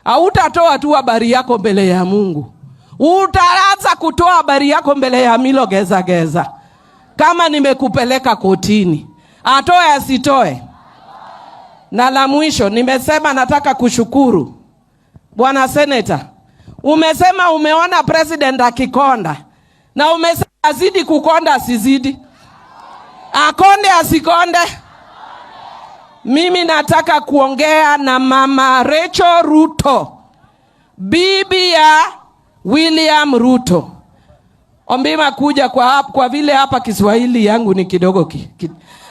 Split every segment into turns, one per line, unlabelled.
Hautatoa tu habari yako mbele ya Mungu. Utaanza kutoa habari yako mbele ya Milo geza. Kama nimekupeleka kotini, atoe asitoe. Na la mwisho, nimesema nataka kushukuru Bwana Senator. Umesema umeona president akikonda. Na umesema azidi kukonda asizidi. Akonde asikonde. Mimi nataka kuongea na Mama Rachael Ruto, bibi ya William Ruto. Ombima kuja kwa vile hapa Kiswahili yangu ni kidogo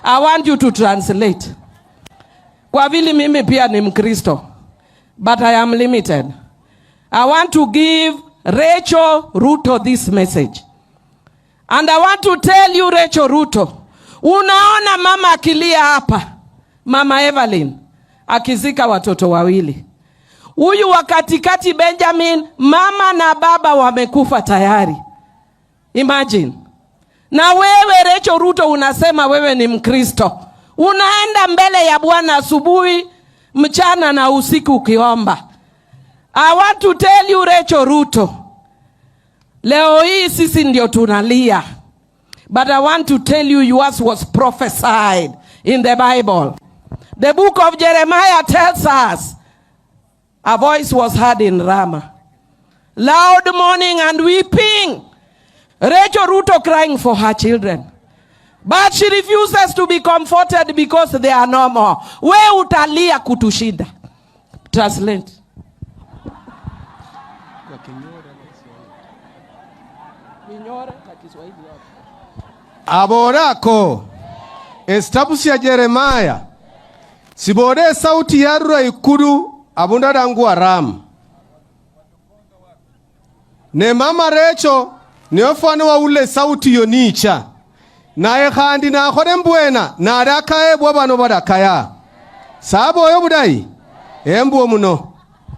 I want you to translate. Kwa vile mimi pia ni Mkristo, but I am limited. I want to give Rachael Ruto this message. And I want to tell you, Rachael Ruto, unaona mama akilia hapa, Mama Evelyn, akizika watoto wawili. Huyu wakatikati Benjamin, mama na baba wamekufa tayari. Imagine. Na wewe Rachael Ruto unasema wewe ni Mkristo. Unaenda mbele ya Bwana asubuhi, mchana na usiku ukiomba. I want to tell you, Rachael Ruto, leo hii sisi ndio tunalia. But I want to tell you, yours was prophesied in the Bible. The book of Jeremiah tells us, a voice was heard in Ramah, loud mourning and weeping. Rachael Ruto crying for her children. But she refuses to be comforted because they are no more. We utalia kutushinda. Translate.
Aborako estabusi ya Jeremiah sibode sauti ya rura ikuru abunda dangu aram. Ne Mama Rachael ni ofano wa ule sauti yonicha. Na ekhandi na khore mbwena na adakaye bwabano badakaya. Sabo yo budai. Embu omuno.